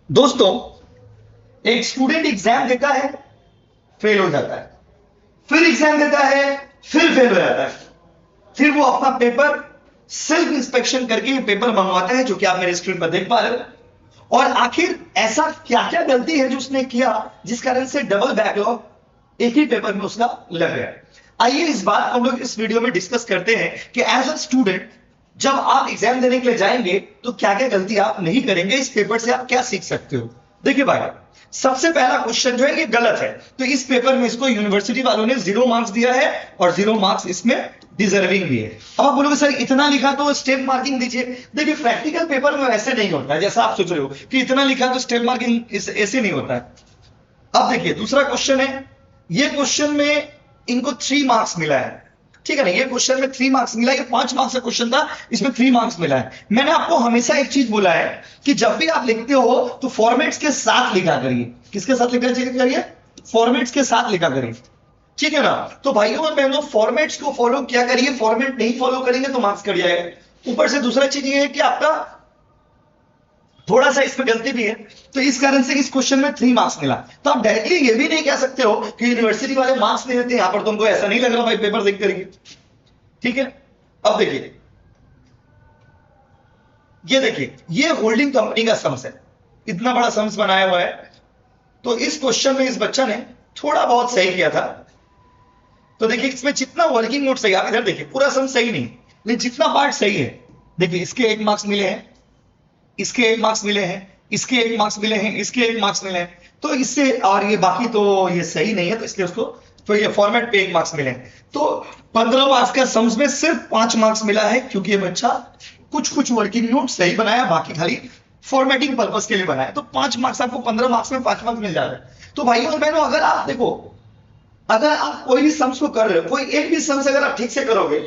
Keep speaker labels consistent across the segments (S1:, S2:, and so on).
S1: दोस्तों, एक student exam देता है, फेल हो जाता है, फिर एग्जाम देता है, फिर फेल हो जाता है, फिर वो अपना पेपर सेल्फ इंस्पेक्शन करके ये पेपर मंगवाता है, जो कि आप मेरे स्क्रीन पर देख पा रहे हो। और आखिर ऐसा क्या क्या गलती है जो उसने किया जिस कारण से डबल बैकलॉग एक ही पेपर में उसका लग गया। आइए इस बात को हम लोग इस वीडियो में डिस्कस करते हैं कि एज अ स्टूडेंट जब आप एग्जाम देने के लिए जाएंगे तो क्या क्या गलती आप नहीं करेंगे, इस पेपर से आप क्या सीख सकते हो। देखिए भाई, सबसे पहला क्वेश्चन जो है ये गलत है, तो इस पेपर में इसको यूनिवर्सिटी वालों ने 0 मार्क्स दिया है और 0 मार्क्स इसमें डिजर्विंग भी है। अब आप बोलोगे सर इतना लिखा तो स्टेप मार्किंग दीजिए। देखिए प्रैक्टिकल पेपर में वैसे नहीं होता है जैसा आप सोच रहे हो कि इतना लिखा तो स्टेप मार्किंग ऐसे नहीं होता है। अब देखिए दूसरा क्वेश्चन है, ये क्वेश्चन में इनको 3 मार्क्स मिला है, ठीक है ना। ये क्वेश्चन में 3 मार्क्स मिला, ये 5 मार्क्स का क्वेश्चन था, इसमें 3 मार्क्स मिला है। मैंने आपको हमेशा एक चीज बोला है कि जब भी आप लिखते हो तो फॉर्मेट्स के साथ लिखा करिए। किसके साथ लिखा करिए? फॉर्मेट्स के साथ लिखा करिए, ठीक है ना। तो भाइयों और बहनों, फॉर्मेट्स को फॉलो किया करिए, फॉर्मेट नहीं फॉलो करेंगे तो मार्क्स कट जाएगा। ऊपर से दूसरा चीज ये है कि आपका थोड़ा सा इसमें गलती भी है, तो इस कारण से इस क्वेश्चन में 3 मार्क्स मिला। तो आप डायरेक्टली ये भी नहीं कह सकते हो कि यूनिवर्सिटी वाले मार्क्स नहीं देते, यहां पर तुमको ऐसा नहीं लग रहा भाई पेपर देख करेंगे, ठीक है। अब देखिए, ये देखिए, ये होल्डिंग कंपनी का सम्स है, इतना बड़ा सम्स बनाया हुआ है। तो इस क्वेश्चन में इस बच्चा ने थोड़ा बहुत सही किया था। तो देखिए इसमें जितना वर्किंग नोट सही, आप इधर देखिए पूरा सम सही नहीं, लेकिन जितना पार्ट सही है, देखिए इसके 1 मार्क्स मिले हैं, इसके 1 मार्क्स मिले हैं, इसके 1 मार्क्स मिले हैं, इसके 1 मार्क्स मिले हैं। तो इससे और ये बाकी तो ये सही नहीं है, तो इसलिए उसको तो ये फॉर्मेट पे 1 मार्क्स मिले हैं। तो 15 मार्क्स का सम्स में सिर्फ 5 मार्क्स मिला है, क्योंकि ये बच्चा कुछ कुछ वर्किंग नोट सही बनाया, बाकी खाली फॉर्मेटिंग पर्पस के लिए बनाया। तो 5 मार्क्स आपको 15 मार्क्स में 5 मार्क्स मिल जाता है। तो भाइयों और बहनों, अगर आप देखो, अगर आप कोई भी सम्स को कर रहे हो, कोई एक भी सम्स अगर आप ठीक से करोगे,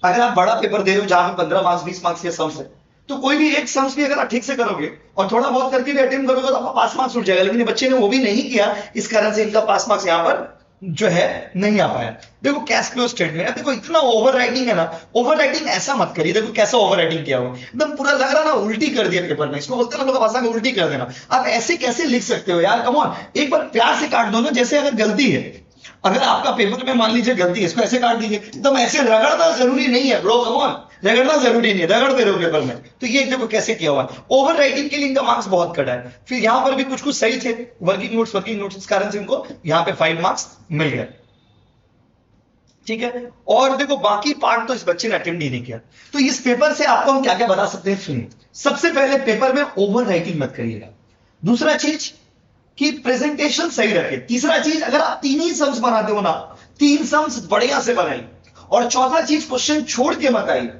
S1: अगर आप बड़ा पेपर दे रहे हो जहां पे 15 मार्क्स 20 मार्क्स के सम्स है, तो कोई भी एक सम्स भी अगर आप ठीक से करोगे और थोड़ा बहुत करके भी अटेम्प्ट करोगे तो आपका पास मार्क्स उठ जाएगा। लेकिन बच्चे ने वो भी नहीं किया, इस कारण से इनका पास मार्क्स यहां पर जो है नहीं आ पाया। देखो कैश फ्लो स्टेटमेंट, देखो इतना ओवर राइटिंग है ना, ओवर राइटिंग ऐसा मत करिए। देखो कैसा ओवर राइटिंग किया हो, एकदम पूरा लग रहा ना उल्टी कर दिया पेपर में, इसको बोलते हैं ना लोग भाषा में उल्टी कर देना। आप ऐसे कैसे लिख सकते हो यार, कम ऑन, एक बार प्यार से काट दो ना। जैसे अगर गलती है, अगर आपका पेपर में मान लीजिए गलती है, इसको ऐसे काट दीजिए। एकदम ऐसे रगड़ना जरूरी नहीं है ब्रो, कम ऑन, रगड़ना जरूरी नहीं है, रगड़ दे रहे हो पेपर में। तो ये देखो कैसे किया हुआ है, ओवर राइटिंग के लिए इनका मार्क्स बहुत कटा है। फिर यहां पर भी कुछ कुछ सही थे, वर्किंग नोट्स, इस कारण से इनको यहां पे 5 मार्क्स मिल गए, ठीक है। और देखो बाकी पार्ट तो इस बच्चे ने अटेम्प्ट ही नहीं किया। तो इस पेपर से आपको हम क्या क्या बता सकते हैं, सुनिए। सबसे पहले पेपर में ओवर राइटिंग मत करिएगा। दूसरा चीज कि प्रेजेंटेशन सही रखे। तीसरा चीज, अगर आप 3 ही सम्स बनाते हो ना, 3 सम्स बढ़िया से बनाइए। और चौथा चीज, क्वेश्चन छोड़ के मत आइए।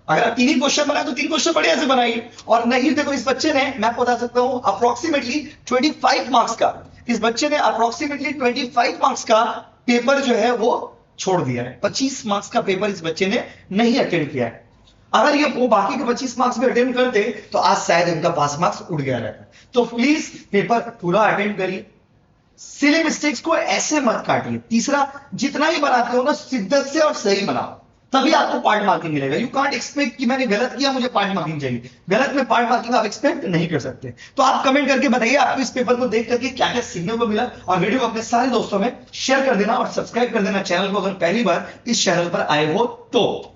S1: अगर आप 3 ही क्वेश्चन बनाए तो 3 क्वेश्चन बढ़िया से बनाइए। और नहीं, देखो इस बच्चे ने, मैं आपको बता सकता हूं, अप्रोक्सीमेटली 25 मार्क्स का, इस बच्चे ने अप्रोक्सीमेटली 25 मार्क्स का पेपर जो है वो छोड़ दिया है। 25 मार्क्स का पेपर इस बच्चे ने नहीं अटेंड किया है। अगर ये वो बाकी के 25 मार्क्स भी अटेंड करते तो आज शायद इनका पास मार्क्स उड़ गया रहता। तो प्लीज पेपर पूरा अटेंड करिए, सिली मिस्टेक्स को ऐसे मत काटिए। तीसरा, जितना ही बनाते हो ना शिद्दत से और सही बनाओ, तभी आपको पार्ट मार्किंग मिलेगा। यू कांट एक्सपेक्ट कि मैंने गलत किया मुझे पार्ट मार्किंग चाहिए, गलत में पार्ट मार्किंग आप एक्सपेक्ट नहीं कर सकते। तो आप कमेंट करके बताइए आपको इस पेपर को देख करके क्या क्या सीखने को मिला, और वीडियो को अपने सारे दोस्तों में शेयर कर देना और सब्सक्राइब कर देना चैनल को, अगर पहली बार इस चैनल पर आए हो तो।